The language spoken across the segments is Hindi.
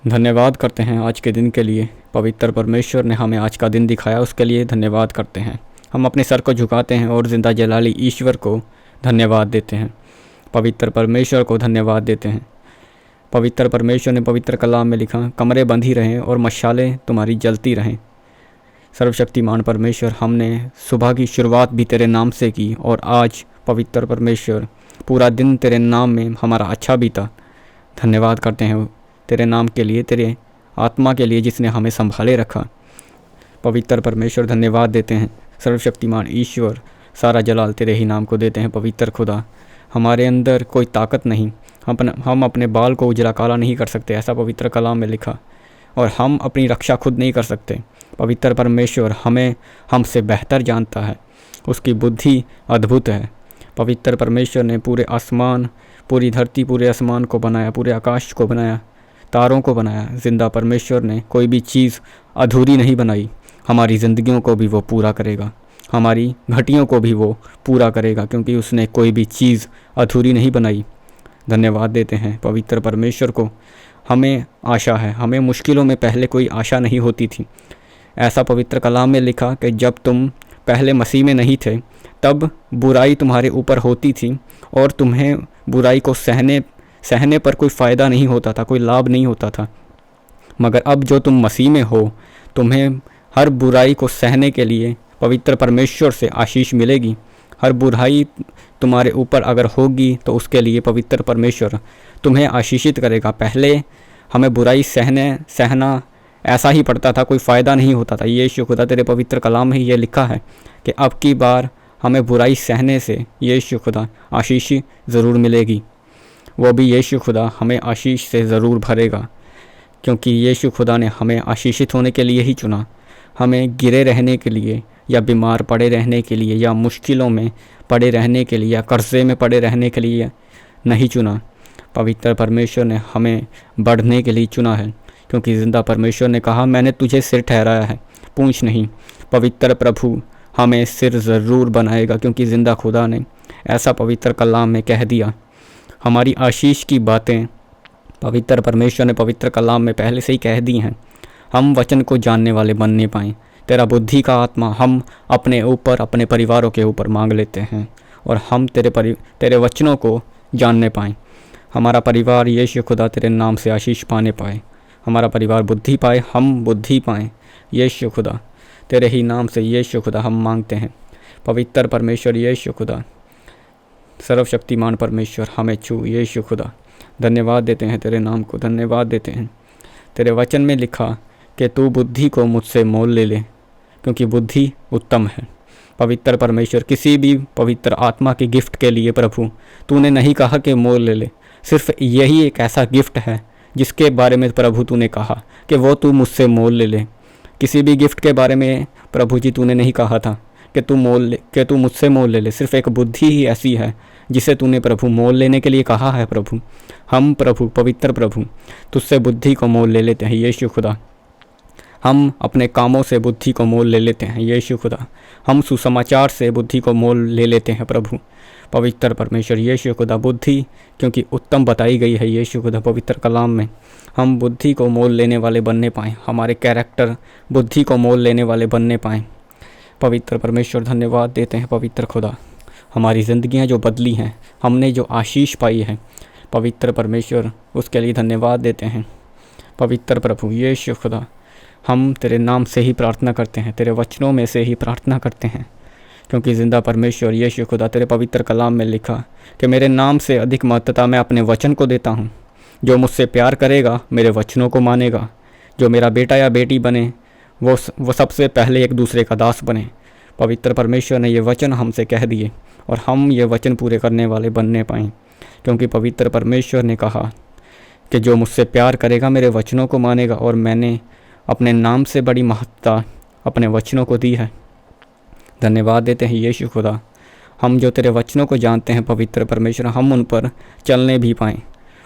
धन्यवाद करते हैं आज के दिन के लिए। पवित्र परमेश्वर ने हमें आज का दिन दिखाया, उसके लिए धन्यवाद करते हैं। हम अपने सर को झुकाते हैं और ज़िंदा जलाली ईश्वर को धन्यवाद देते हैं। पवित्र परमेश्वर को धन्यवाद देते हैं। पवित्र परमेश्वर ने पवित्र कलाम में लिखा, कमरे बंधी रहें और मशालें तुम्हारी जलती रहें। सर्वशक्तिमान परमेश्वर, हमने सुबह की शुरुआत भी तेरे नाम से की और आज पवित्र परमेश्वर पूरा दिन तेरे नाम में हमारा अच्छा बीता। धन्यवाद करते हैं तेरे नाम के लिए, तेरे आत्मा के लिए जिसने हमें संभाले रखा। पवित्र परमेश्वर धन्यवाद देते हैं। सर्वशक्तिमान ईश्वर, सारा जलाल तेरे ही नाम को देते हैं। पवित्र खुदा, हमारे अंदर कोई ताकत नहीं, हम अपने बाल को उजला काला नहीं कर सकते, ऐसा पवित्र कलाम में लिखा, और हम अपनी रक्षा खुद नहीं कर सकते। पवित्र परमेश्वर हमें हमसे बेहतर जानता है, उसकी बुद्धि अद्भुत है। पवित्र परमेश्वर ने पूरे आसमान, पूरी धरती, पूरे आसमान को बनाया, पूरे आकाश को बनाया, तारों को बनाया। जिंदा परमेश्वर ने कोई भी चीज़ अधूरी नहीं बनाई। हमारी ज़िंदगियों को भी वो पूरा करेगा, हमारी घटियों को भी वो पूरा करेगा, क्योंकि उसने कोई भी चीज़ अधूरी नहीं बनाई। धन्यवाद देते हैं पवित्र परमेश्वर को। हमें आशा है, हमें मुश्किलों में पहले कोई आशा नहीं होती थी। ऐसा पवित्र कलाम में लिखा कि जब तुम पहले मसीह में नहीं थे तब बुराई तुम्हारे ऊपर होती थी और तुम्हें बुराई को सहने पर कोई फ़ायदा नहीं होता था, कोई लाभ नहीं होता था। मगर अब जो तुम मसीह में हो, तुम्हें हर बुराई को सहने के लिए पवित्र परमेश्वर से आशीष मिलेगी। हर बुराई तुम्हारे ऊपर अगर होगी तो उसके लिए पवित्र परमेश्वर तुम्हें आशीषित करेगा। पहले हमें बुराई सहना ऐसा ही पड़ता था, कोई फ़ायदा नहीं होता था। यीशु खुदा, तेरे पवित्र कलाम में ये लिखा है कि अब की बार हमें बुराई सहने से यीशु खुदा आशीष ज़रूर मिलेगी। वो भी यीशु खुदा हमें आशीष से ज़रूर भरेगा, क्योंकि यीशु खुदा ने हमें आशीषित होने के लिए ही चुना। हमें गिरे रहने के लिए या बीमार पड़े रहने के लिए या मुश्किलों में पड़े रहने के लिए या कर्ज़े में पड़े रहने के लिए नहीं चुना। पवित्र परमेश्वर ने हमें बढ़ने के लिए चुना है, क्योंकि ज़िंदा परमेश्वर ने कहा, मैंने तुझे सिर ठहराया है, पूँछ नहीं। पवित्र प्रभु हमें सिर ज़रूर बनाएगा, क्योंकि ज़िंदा खुदा ने ऐसा पवित्र कलाम में कह दिया। हमारी आशीष की बातें पवित्र परमेश्वर ने पवित्र कलाम में पहले से ही कह दी हैं। हम वचन को जानने वाले बनने पाएँ। तेरा बुद्धि का आत्मा हम अपने ऊपर, अपने परिवारों के ऊपर मांग लेते हैं, और हम तेरे वचनों को जानने पाएँ। हमारा परिवार यीशु खुदा तेरे नाम से आशीष पाने पाए। हमारा परिवार बुद्धि पाए, हम बुद्धि पाएँ। यीशु खुदा, तेरे ही नाम से यीशु खुदा हम मांगते हैं। पवित्र परमेश्वर यीशु खुदा, सर्वशक्तिमान परमेश्वर, हमें छू यीशु खुदा। धन्यवाद देते हैं तेरे नाम को, धन्यवाद देते हैं। तेरे वचन में लिखा कि तू बुद्धि को मुझसे मोल ले ले, क्योंकि बुद्धि उत्तम है। पवित्र परमेश्वर, किसी भी पवित्र आत्मा की गिफ्ट के लिए प्रभु तूने नहीं कहा कि मोल ले ले। सिर्फ यही एक ऐसा गिफ्ट है जिसके बारे में प्रभु तूने कहा कि वो तू मुझसे मोल ले ले। किसी भी गिफ्ट के बारे में प्रभु जी तूने नहीं कहा था कि तू मुझसे मोल ले ले। सिर्फ एक बुद्धि ही ऐसी है जिसे तूने प्रभु मोल लेने के लिए कहा है। प्रभु, हम प्रभु, पवित्र प्रभु, तुझसे बुद्धि को मोल ले लेते हैं यीशु खुदा। हम अपने कामों से बुद्धि को मोल ले लेते हैं यीशु खुदा। हम सुसमाचार से बुद्धि को मोल ले लेते हैं प्रभु। पवित्र परमेश्वर यीशु खुदा, बुद्धि क्योंकि उत्तम बताई गई है यीशु खुदा पवित्र कलाम में, हम बुद्धि को मोल लेने वाले बनने पाएँ। हमारे कैरेक्टर बुद्धि को मोल लेने वाले बनने पाएँ। पवित्र परमेश्वर धन्यवाद देते हैं पवित्र खुदा। हमारी ज़िंदगियाँ जो बदली हैं, हमने जो आशीष पाई है पवित्र परमेश्वर, उसके लिए धन्यवाद देते हैं। पवित्र प्रभु यीशु खुदा, हम तेरे नाम से ही प्रार्थना करते हैं, तेरे वचनों में से ही प्रार्थना करते हैं, क्योंकि ज़िंदा परमेश्वर यीशु खुदा, तेरे पवित्र कलाम में लिखा कि मेरे नाम से अधिक महत्वता मैं अपने वचन को देता हूँ। जो मुझसे प्यार करेगा मेरे वचनों को मानेगा। जो मेरा बेटा या बेटी बने वो सबसे पहले एक दूसरे का दास बने। पवित्र परमेश्वर ने ये वचन हमसे कह दिए और हम ये वचन पूरे करने वाले बनने पाएँ, क्योंकि पवित्र परमेश्वर ने कहा कि जो मुझसे प्यार करेगा मेरे वचनों को मानेगा, और मैंने अपने नाम से बड़ी महत्ता अपने वचनों को दी है। धन्यवाद देते हैं यीशु खुदा। हम जो तेरे वचनों को जानते हैं पवित्र परमेश्वर, हम उन पर चलने भी पाएँ।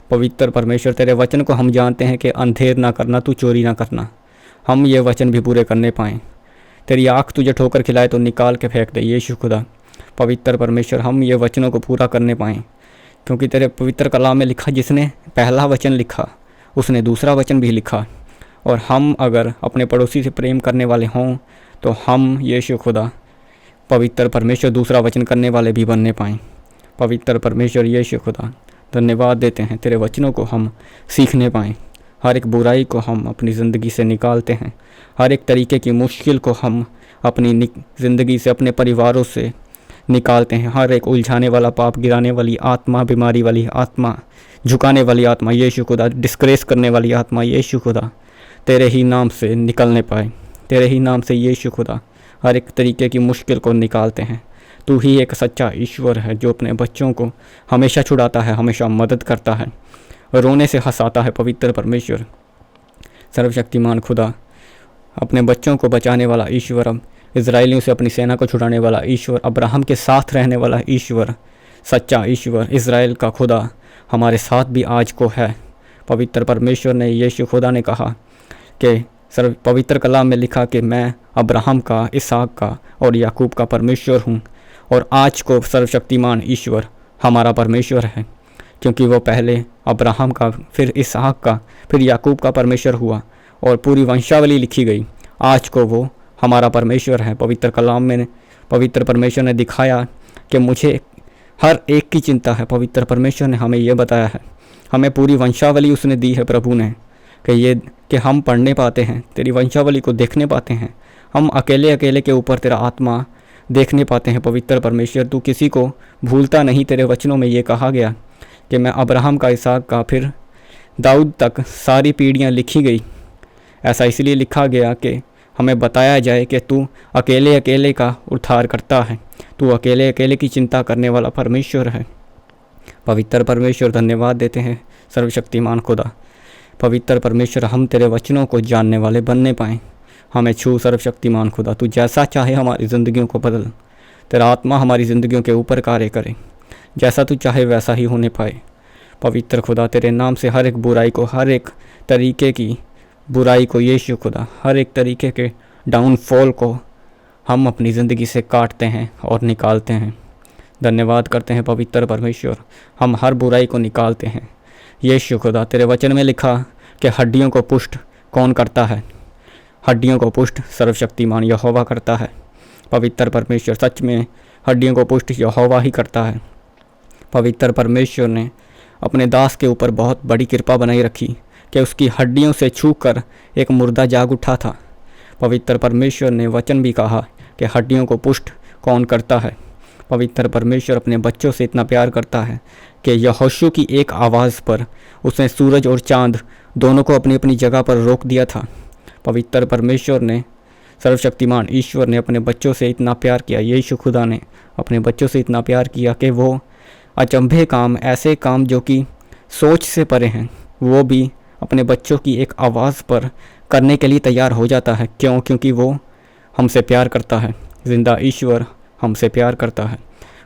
पवित्र परमेश्वर, तेरे वचन को हम जानते हैं कि अंधेर ना करना, तू चोरी ना करना। हम ये वचन भी पूरे करने पाएँ। तेरी आँख तुझे ठोकर खिलाए तो निकाल के फेंक दे यीशु खुदा। पवित्र परमेश्वर, हम ये वचनों को पूरा करने पाएँ, क्योंकि तेरे पवित्र कलाम में लिखा, जिसने पहला वचन लिखा उसने दूसरा वचन भी लिखा। और हम अगर अपने पड़ोसी से प्रेम करने वाले हों तो हम यीशु खुदा पवित्र परमेश्वर दूसरा वचन करने वाले भी बनने पाएँ। पवित्र परमेश्वर यीशु खुदा धन्यवाद देते हैं, तेरे वचनों को हम सीखने पाएँ। हर एक बुराई को हम अपनी ज़िंदगी से निकालते हैं। हर एक तरीके की मुश्किल को हम अपनी ज़िंदगी से, अपने परिवारों से निकालते हैं। हर एक उलझाने वाला, पाप गिराने वाली आत्मा, बीमारी वाली आत्मा, झुकाने वाली आत्मा यीशु खुदा, डिस्ग्रेस करने वाली आत्मा यीशु खुदा तेरे ही नाम से निकलने पाए। तेरे ही नाम से यीशु खुदा हर एक तरीके की मुश्किल को निकालते हैं। तू ही एक सच्चा ईश्वर है जो अपने बच्चों को हमेशा छुड़ाता है, हमेशा मदद करता है, रोने से हंसाता है। पवित्र परमेश्वर सर्वशक्तिमान खुदा, अपने बच्चों को बचाने वाला ईश्वर, अब इजराइलियों से अपनी सेना को छुड़ाने वाला ईश्वर, अब्राहम के साथ रहने वाला ईश्वर, सच्चा ईश्वर, इजराइल का खुदा हमारे साथ भी आज को है। पवित्र परमेश्वर ने, यीशु खुदा ने कहा कि पवित्र कलाम में लिखा कि मैं अब्राहम का, इसहाक का और याकूब का परमेश्वर हूँ। और आज को सर्वशक्तिमान ईश्वर हमारा परमेश्वर है, क्योंकि वो पहले अब्राहम का, फिर इसहाक का, फिर याकूब का परमेश्वर हुआ और पूरी वंशावली लिखी गई। आज को वो हमारा परमेश्वर है। पवित्र कलाम में पवित्र परमेश्वर ने दिखाया कि मुझे हर एक की चिंता है। पवित्र परमेश्वर ने हमें ये बताया है, हमें पूरी वंशावली उसने दी है प्रभु ने, कि हम पढ़ने पाते हैं, तेरी वंशावली को देखने पाते हैं। हम अकेले अकेले के ऊपर तेरा आत्मा देखने पाते हैं। पवित्र परमेश्वर तू किसी को भूलता नहीं। तेरे वचनों में ये कहा गया कि मैं अब्राहम का, इसहाक का, फिर दाऊद तक सारी पीढ़ियाँ लिखी गई। ऐसा इसलिए लिखा गया कि हमें बताया जाए कि तू अकेले अकेले का उद्धार करता है, तू अकेले अकेले की चिंता करने वाला परमेश्वर है। पवित्र परमेश्वर धन्यवाद देते हैं सर्वशक्तिमान खुदा। पवित्र परमेश्वर हम तेरे वचनों को जानने वाले बनने पाएँ। हमें छू सर्वशक्तिमान खुदा, तू जैसा चाहे हमारी ज़िंदगियों को बदल। तेरा आत्मा हमारी ज़िंदगियों के ऊपर कार्य करे, जैसा तू चाहे वैसा ही होने पाए। पवित्र खुदा तेरे नाम से हर एक बुराई को, हर एक तरीके की बुराई को यीशु खुदा, हर एक तरीके के डाउनफॉल को हम अपनी ज़िंदगी से काटते हैं और निकालते हैं। धन्यवाद करते हैं पवित्र परमेश्वर, हम हर बुराई को निकालते हैं। यीशु खुदा तेरे वचन में लिखा कि हड्डियों को पुष्ट कौन करता है? हड्डियों को पुष्ट सर्वशक्तिमान यहोवा करता है। पवित्र परमेश्वर सच में हड्डियों को पुष्ट यहोवा ही करता है। पवित्र परमेश्वर ने अपने दास के ऊपर बहुत बड़ी कृपा बनाई रखी कि उसकी हड्डियों से छूकर एक मुर्दा जाग उठा था। पवित्र परमेश्वर ने वचन भी कहा कि हड्डियों को पुष्ट कौन करता है। पवित्र परमेश्वर अपने बच्चों से इतना प्यार करता है कि यहोशू की एक आवाज़ पर उसने सूरज और चाँद दोनों को अपनी अपनी जगह पर रोक दिया था। पवित्र परमेश्वर ने, सर्वशक्तिमान ईश्वर ने अपने बच्चों से इतना प्यार किया, यीशु खुदा ने अपने बच्चों से इतना प्यार किया कि वो अचंभे काम, ऐसे काम जो कि सोच से परे हैं, वो भी अपने बच्चों की एक आवाज़ पर करने के लिए तैयार हो जाता है। क्यों? क्योंकि वो हमसे प्यार करता है। जिंदा ईश्वर हमसे प्यार करता है।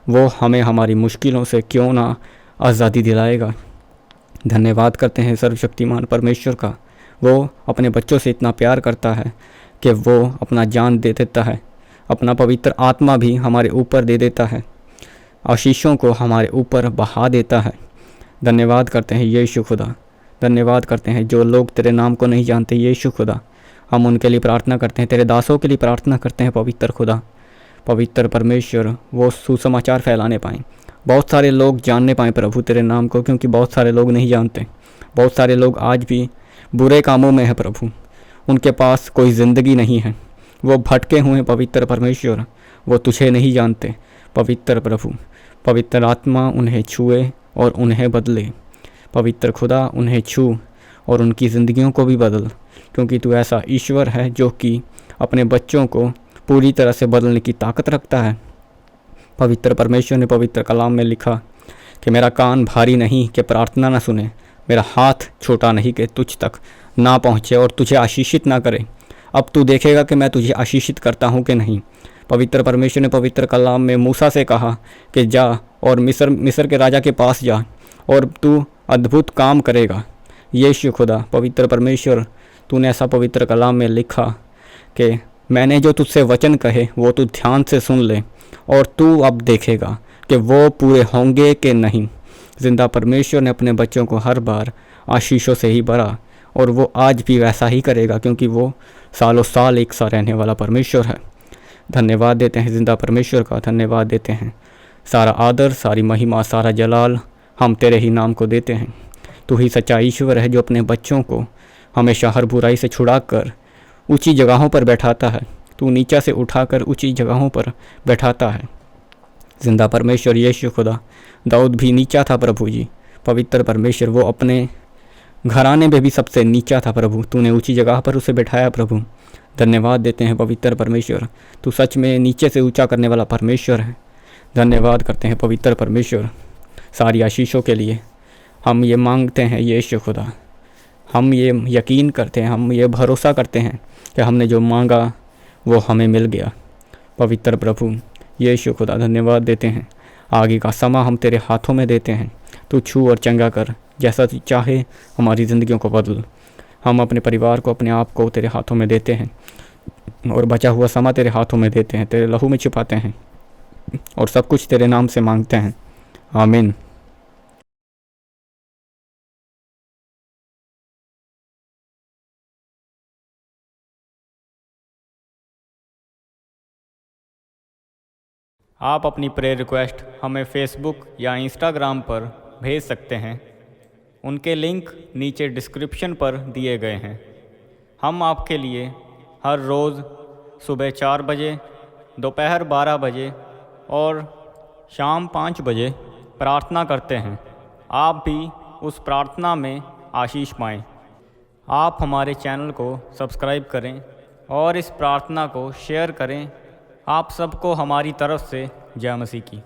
वो हमें हमारी मुश्किलों से क्यों ना आज़ादी दिलाएगा। धन्यवाद करते हैं सर्वशक्तिमान परमेश्वर का। वो अपने बच्चों से इतना प्यार करता है कि वो अपना जान दे देता है, अपना पवित्र आत्मा भी हमारे ऊपर दे देता है, आशीषों को हमारे ऊपर बहा देता है। धन्यवाद करते हैं यीशु खुदा। धन्यवाद करते हैं जो लोग तेरे नाम को नहीं जानते यीशु खुदा, हम उनके लिए प्रार्थना करते हैं, तेरे दासों के लिए प्रार्थना करते हैं पवित्र खुदा। पवित्र परमेश्वर वो सुसमाचार फैलाने पाएँ, बहुत सारे लोग जानने पाएँ प्रभु तेरे नाम को, क्योंकि बहुत सारे लोग नहीं जानते। बहुत सारे लोग आज भी बुरे कामों में है प्रभु, उनके पास कोई ज़िंदगी नहीं है, वो भटके हुए हैं पवित्र परमेश्वर, वो तुझे नहीं जानते पवित्र प्रभु। पवित्र आत्मा उन्हें छुए और उन्हें बदले। पवित्र खुदा उन्हें छू और उनकी ज़िंदगियों को भी बदल, क्योंकि तू ऐसा ईश्वर है जो कि अपने बच्चों को पूरी तरह से बदलने की ताकत रखता है। पवित्र परमेश्वर ने पवित्र कलाम में लिखा कि मेरा कान भारी नहीं कि प्रार्थना ना सुने, मेरा हाथ छोटा नहीं कि तुझ तक ना पहुँचे और तुझे आशीषित ना करे। अब तू देखेगा कि मैं तुझे आशीषित करता हूँ कि नहीं। पवित्र परमेश्वर ने पवित्र कलाम में मूसा से कहा कि जा और मिस्र के राजा के पास जा और तू अद्भुत काम करेगा। यीशु खुदा पवित्र परमेश्वर, तूने ऐसा पवित्र कलाम में लिखा कि मैंने जो तुझसे वचन कहे वो तू ध्यान से सुन ले और तू अब देखेगा कि वो पूरे होंगे कि नहीं। जिंदा परमेश्वर ने अपने बच्चों को हर बार आशीषों से ही भरा, और वो आज भी वैसा ही करेगा, क्योंकि वो सालों साल एक सा रहने वाला परमेश्वर है। धन्यवाद देते हैं ज़िंदा परमेश्वर का, धन्यवाद देते हैं। सारा आदर, सारी महिमा, सारा जलाल हम तेरे ही नाम को देते हैं। तू ही सच्चा ईश्वर है जो अपने बच्चों को हमेशा हर बुराई से छुड़ाकर ऊंची जगहों पर बैठाता है। तू नीचा से उठाकर ऊंची जगहों पर बैठाता है। ज़िंदा परमेश्वर यीशु खुदा, दाऊद भी नीचा था प्रभु जी। पवित्र परमेश्वर, वो अपने घराने में भी सबसे नीचा था प्रभु, तूने ऊंची जगह पर उसे बैठाया प्रभु। धन्यवाद देते हैं पवित्र परमेश्वर, तू सच में नीचे से ऊंचा करने वाला परमेश्वर है। धन्यवाद करते हैं पवित्र परमेश्वर सारी आशीषों के लिए। हम ये मांगते हैं यीशु खुदा, हम ये यकीन करते हैं, हम ये भरोसा करते हैं कि हमने जो मांगा वो हमें मिल गया। पवित्र प्रभु यीशु खुदा, धन्यवाद देते हैं। आगे का समा हम तेरे हाथों में देते हैं। तू छू और चंगा कर, जैसा तू चाहे हमारी ज़िंदगियों को बदल। हम अपने परिवार को, अपने आप को तेरे हाथों में देते हैं और बचा हुआ समा तेरे हाथों में देते हैं, तेरे लहू में छिपाते हैं और सब कुछ तेरे नाम से मांगते हैं। आमीन। आप अपनी प्रेयर रिक्वेस्ट हमें फेसबुक या इंस्टाग्राम पर भेज सकते हैं। उनके लिंक नीचे डिस्क्रिप्शन पर दिए गए हैं। हम आपके लिए हर रोज़ सुबह 4 बजे, दोपहर 12 बजे और शाम 5 बजे प्रार्थना करते हैं। आप भी उस प्रार्थना में आशीष पाएं। आप हमारे चैनल को सब्सक्राइब करें और इस प्रार्थना को शेयर करें। आप सबको हमारी तरफ से जय मसीह की।